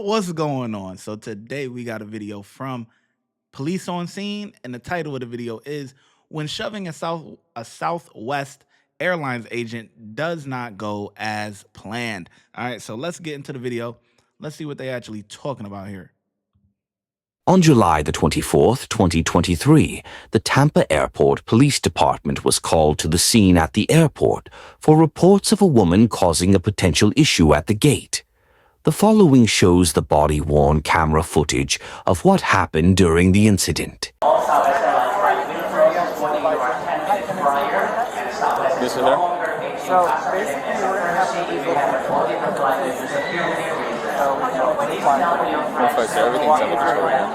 What's going on? So today we got a video from police on scene, and the title of the video is "When Shoving a Southwest Airlines Agent Does Not Go as Planned." All right, so let's get into the video. Let's see what they actually talking about here. On July the 24th, 2023, the Tampa Airport Police Department was called to the scene at the airport for reports of a woman causing a potential issue at the gate. The following shows the body-worn camera footage of what happened during the incident. This is her? So basically, we're going to have to be looking for everything's under control here.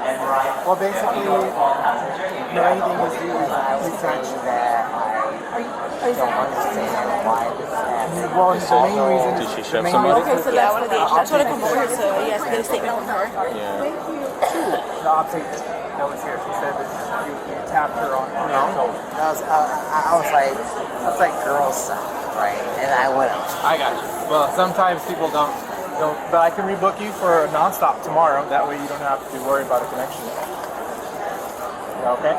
well, basically, anything we do is research that I don't understand why this happened. Well, the main reason Did she is shove somebody? Okay, so that's what the agent told her to come over, so he has to get a statement from her. Yeah. the opposite that was here. She said that you tapped her on her shoulder. I was like girl stuff, right? And I went up. I got you. Well, sometimes people don't, but I can rebook you for a nonstop tomorrow. That way you don't have to worry about a connection. Okay?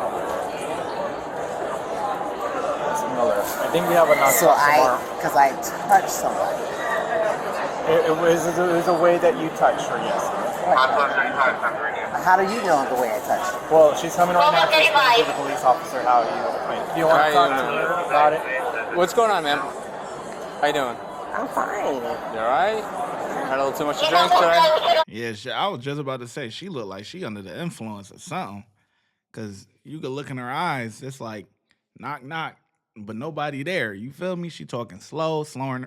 I think we have a nonstop tomorrow. Because I touched somebody. It was a way that you touched her, yes. How do you know the way I touched her? Well, she's coming right now to explain to the police officer how you explain. Do you want to talk to her about it? What's going on, ma'am? How you doing? I'm fine. You alright? Had a little too much to drink today? Yeah, I was just about to say she looked like she under the influence of something, cause you could look in her eyes. It's like knock knock, but nobody there. You feel me? She talking slow, slurring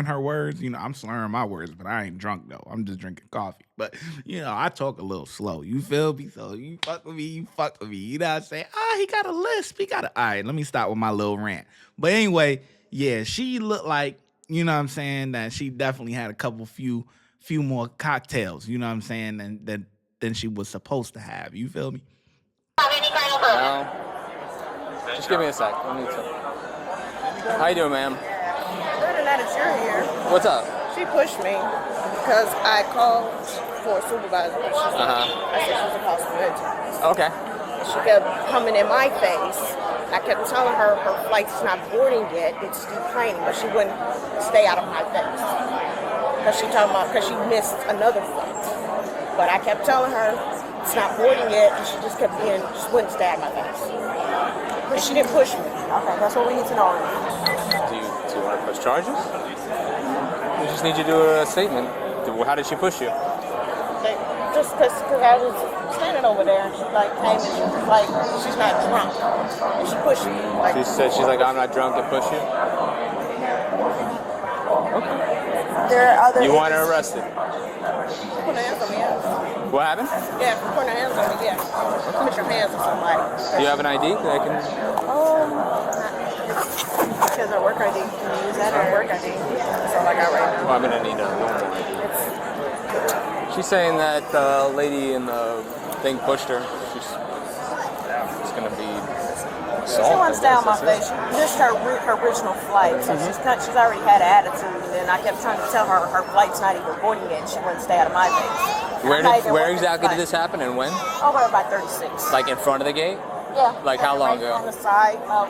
her words. You know, I'm slurring my words, but I ain't drunk though. I'm just drinking coffee. But you know, I talk a little slow. You feel me? So you fuck with me, you fuck with me. You know what I'm saying? He got a lisp. All right, let me stop with my little rant. But anyway, yeah, she looked like, you know what I'm saying, that she definitely had a few more cocktails, you know what I'm saying, than she was supposed to have. You feel me? No. Just give me a sec. I need to. How you doing, ma'am? Other than that, it's you're here. What's up? She pushed me because I called for a supervisor. I said she was a possible agent. Okay. She kept coming in my face. I kept telling her flight's not boarding yet, it's deplaning, but she wouldn't stay out of my face. Because she missed another flight. But I kept telling her it's not boarding yet, and she just wouldn't stay out of my face. And she didn't push me. Okay, that's what we need to know. Do you want to press charges? We just need you to do a statement. How did she push you? Just because I was standing over there, and she came and she was like, she's not drunk. And she pushed me. She said, she's like, I'm not drunk, and push you? Okay. There are other You want her arrested? Put her hands on me, yeah. What happened? Yeah, put her hands on me, yeah. Put your hands on somebody. Do you have an ID that I can... She has her work ID. Can you use that? Her work ID. That's all I got right now. Well, I'm going to need a normal ID. She's saying that the lady in the thing pushed her. She's going to be assaulted. She wants to stay on my face. She missed her original flight, so she's already had an attitude. And I kept trying to tell her flight's not even boarding yet. She wouldn't stay out of my face. Where exactly did this happen and when? Over by 36. Like in front of the gate? Yeah. Like how long right ago? On the side, about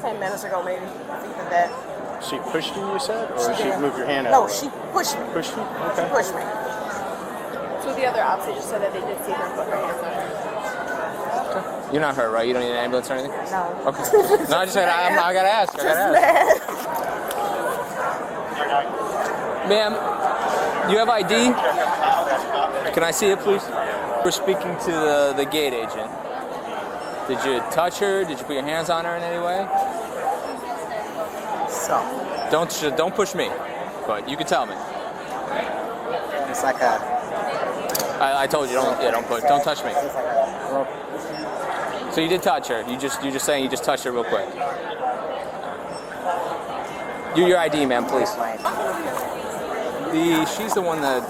10 minutes ago, maybe. Even that. She pushed you, you said, or she moved your hand out? No, she pushed me. Pushed you? Okay. She pushed me. So the other officers said that they did see her put her hands on her. You're not hurt, right? You don't need an ambulance or anything? No. Okay. No, I just said I gotta ask. Ma'am, you have ID? Can I see it, please? We're speaking to the gate agent. Did you touch her? Did you put your hands on her in any way? So. Don't push me, but you can tell me. It's like a... I told you, don't touch me. It's like a rope. So you did touch her. You're just saying you just touched her real quick. Do your ID, ma'am, please. She's the one that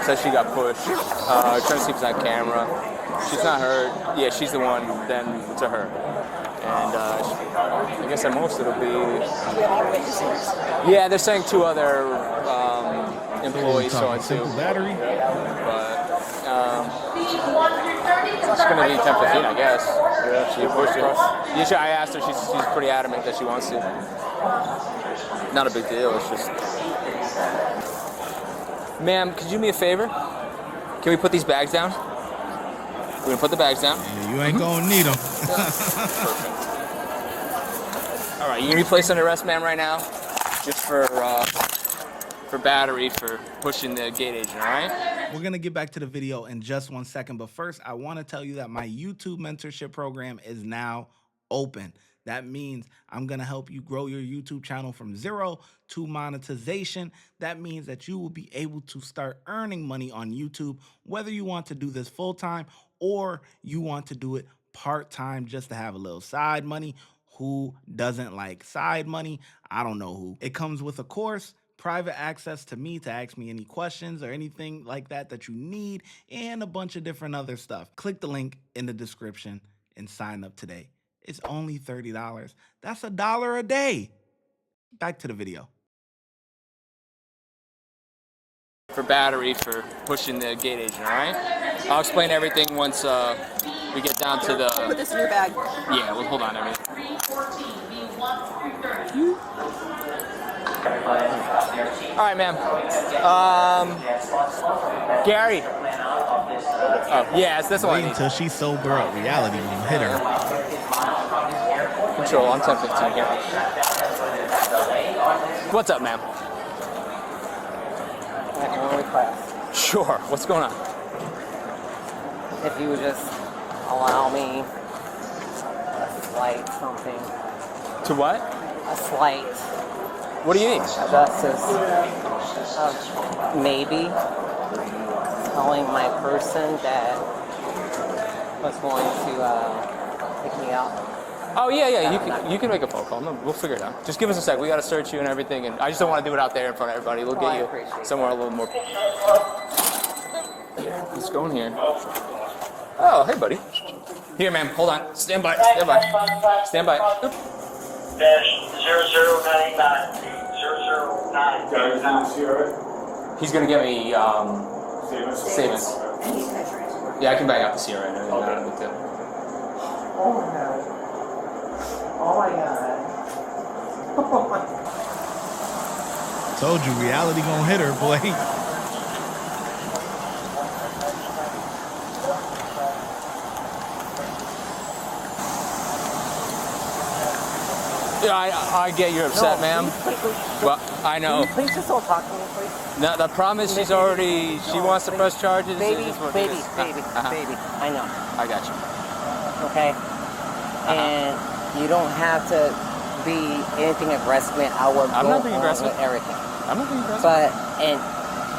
says she got pushed. Trying to see if it's on camera. She's not hurt. Yeah, she's the one. Then to her. And I guess at most it'll be. Do you have any witnesses? Yeah, they're saying 2 other employees saw it too. Simple battery. But it's gonna be 10-15, I guess. Yeah, she pushed it. Usually, I asked her. She's pretty adamant that she wants to. Not a big deal. It's just. Ma'am, could you do me a favor? Can we put these bags down? We're gonna put the bags down. Yeah, you ain't gonna need them. Perfect. All right, you're gonna be placed under arrest, ma'am, right now, just for battery for pushing the gate agent. All right. We're gonna get back to the video in just 1 second, but first I want to tell you that my YouTube mentorship program is now open. That means I'm gonna help you grow your YouTube channel from 0 to monetization. That means that you will be able to start earning money on YouTube, whether you want to do this full-time or you want to do it part-time just to have a little side money. Who doesn't like side money? I don't know who. It comes with a course, private access to me to ask me any questions or anything like that that you need, and a bunch of different other stuff. Click the link in the description and sign up today. It's only $30. That's $1 a day. Back to the video. For battery for pushing the gate agent. All right. I'll explain everything once we get down to the. Put this in your bag. Yeah, well, hold on, everything. All right, ma'am. Gary. Oh, yeah, that's all I Wait need. until she's sober up. Reality will hit her. Control, I'm 10-15 here. What's up, ma'am? My only class. Sure. What's going on? If you would just allow me a slight something. To what? A slight What do you need? justice of maybe telling my person that was going to pick me up. Oh yeah. You can make a phone call. No, we'll figure it out. Just give us a sec. We gotta search you and everything, and I just don't want to do it out there in front of everybody. We'll I get appreciate you it. somewhere a little more. Let's go in here. Oh, hey, buddy. Here, ma'am. Hold on. Stand by. Stand by. Stand by. Oop. Dash 0099 0099. He's gonna get me savings. Yeah, I can bang out the Sierra. Not a big deal. Oh my god. Oh my god. Told you, reality gonna hit her, boy. Yeah, I get you're upset, ma'am. Well, I know. Can you please just don't talk to me, please? No, the problem is she wants to press charges. Baby, It is what it baby, is. baby, baby. I know. I got you. Okay? And you don't have to be anything aggressive. I will I'm go not being on aggressive. with everything. I'm not being aggressive. But, and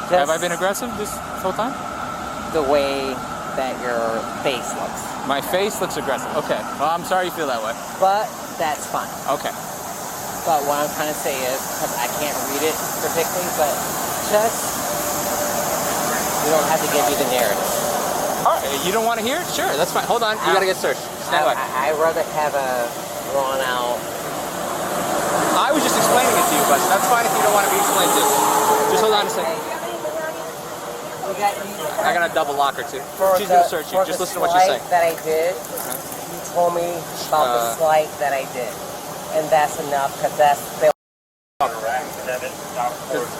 just Have I been aggressive this whole time? the way that your face looks. My face looks aggressive. Okay. Well, I'm sorry you feel that way. But that's fine. Okay. But what I'm trying to say is, because I can't read it particularly, but just, you don't have to give me the narrative. All right. You don't want to hear it? Sure. That's fine. Hold on. You got to get searched. Stand by. I'd rather have a drawn out. I was just explaining it to you, but that's fine if you don't want to be explained to. Just hold on a second. I got a double locker too. She's going to search you. Just listen to what she's saying. That I did, you told me about the slight that I did. And that's enough, because that's the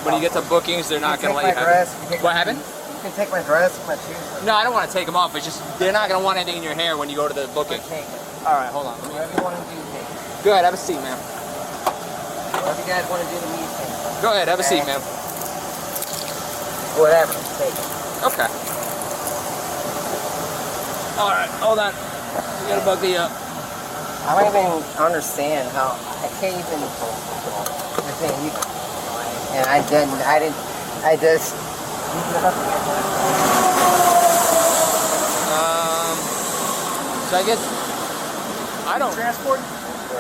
When you get to bookings, they're not going to let you have it. What happened? You can take my dress, my shoes. No, I don't want to take them off. It's just they're not going to want anything in your hair when you go to the booking. Take it. All right, hold on. Whatever you want to do, take it. Go ahead, have a seat, ma'am. Whatever you guys want to do to me, take it. Go ahead, have a seat, ma'am. Whatever, take it. Okay. All right, hold on. We got to bug the up. I don't even understand how, I can't even, I think you, and I just, So I guess I don't transport.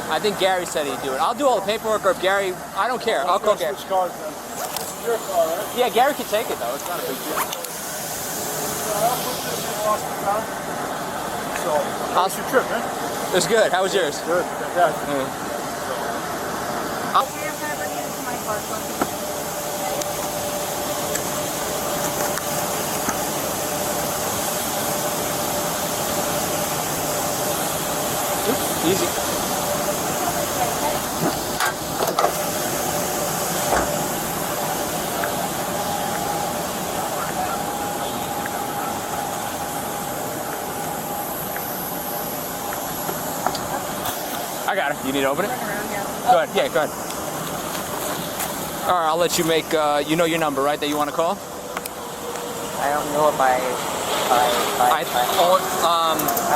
I think Gary said he'd do it. I'll do all the paperwork, or if Gary, I don't care. I'll call Gary. Your car, right? Yeah, Gary can take it though. It's not a big deal. So, how's your trip, man? It was good. How was yours? Good. Fantastic. Easy. I got it. You need to open it? Go ahead. Yeah, go ahead. All right, I'll let you make, you know your number, right, that you want to call? I don't know if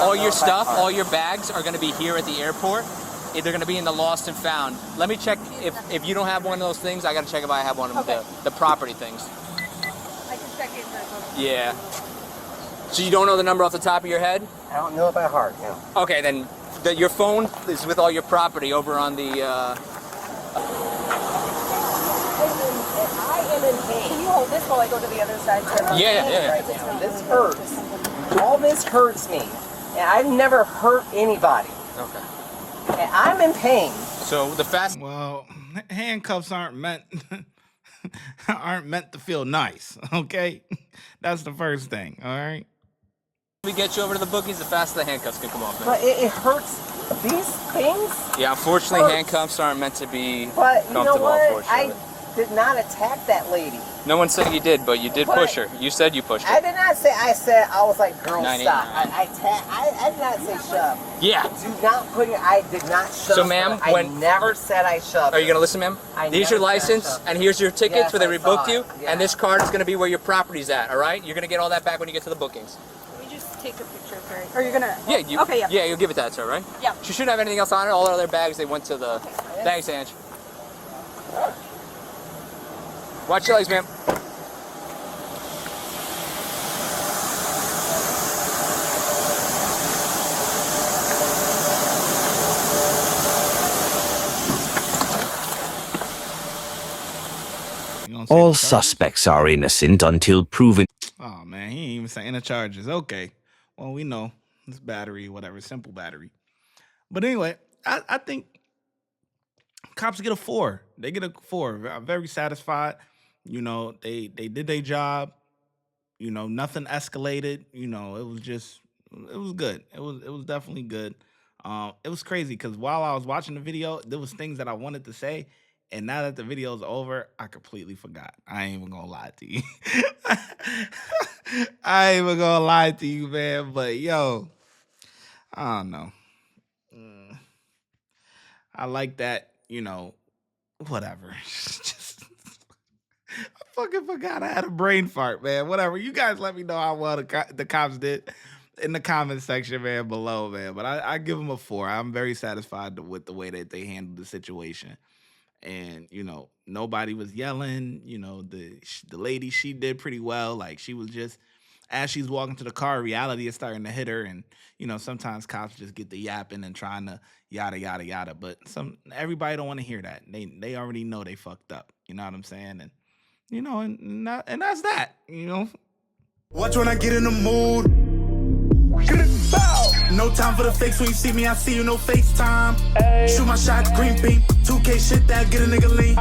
All your stuff, all your bags are going to be here at the airport. They're going to be in the lost and found. Let me check if you don't have one of those things. I got to check if I have one of the property things. I can check in for Yeah. So you don't know the number off the top of your head? I don't know it by heart, no. Okay, then your phone is with all your property over on the. I am in pain. Can you hold this while I go to the other side? Yeah. This hurts. All this hurts me. And I've never hurt anybody. Okay. And I'm in pain. So the fast. Well, handcuffs aren't meant to feel nice. Okay, that's the first thing. All right. We get you over to the bookies, the faster the handcuffs can come off. Man. But it hurts. These things. Yeah, unfortunately, hurts. handcuffs aren't meant to be But you know comfortable. what? Unfortunately. I did not attack that lady. No one said you did, but you did But push her. You said you pushed I her. did not say. I said I was like, girl, 99. stop. I did not say shove. Yeah. Do not put your. I did not shove. So, ma'am, her. when- I never said I shoved. Are you gonna listen, ma'am? I Here's never your license, said so. and here's your tickets Yes, where they I saw rebooked you, it. Yeah. and this card is gonna be where your property's at. All right? You're gonna get all that back when you get to the bookings. Let me just take a picture of her. Or you're gonna. Yeah. You. Okay. Yeah. Yeah, you'll give it that, sir, right? Yeah. She shouldn't have anything else on it. All our other bags, they went to the. Thanks, Ange. Watch your legs, ma'am. You gonna say All the charges? suspects are innocent until proven. Oh man, he ain't even saying the charges. Okay, well we know it's battery, whatever, simple battery. But anyway, I think cops get a 4. They get a 4. I'm very satisfied. You know, they did their job. You know, nothing escalated. You know, it was good. It was definitely good. It was crazy because while I was watching the video, there was things that I wanted to say, and now that the video's over, I completely forgot. I ain't even gonna lie to you. I ain't even gonna lie to you, man. But yo, I don't know. I like that, you know, whatever. Just, I fucking forgot I had a brain fart, man. Whatever. You guys let me know how well the cops did in the comment section, man, below, man. But I give them a 4. I'm very satisfied with the way that they handled the situation. And, you know, nobody was yelling. You know, the lady, she did pretty well. Like, she was just, as she's walking to the car, reality is starting to hit her. And, you know, sometimes cops just get the yapping and trying to yada, yada, yada. But everybody don't want to hear that. They already know they fucked up. You know what I'm saying? And, you know, and that's that, you know. Watch when I get in the mood. No time for the fakes. When you see me, I see you, no FaceTime. Shoot my shot, green beam. 2K shit that get a nigga lean.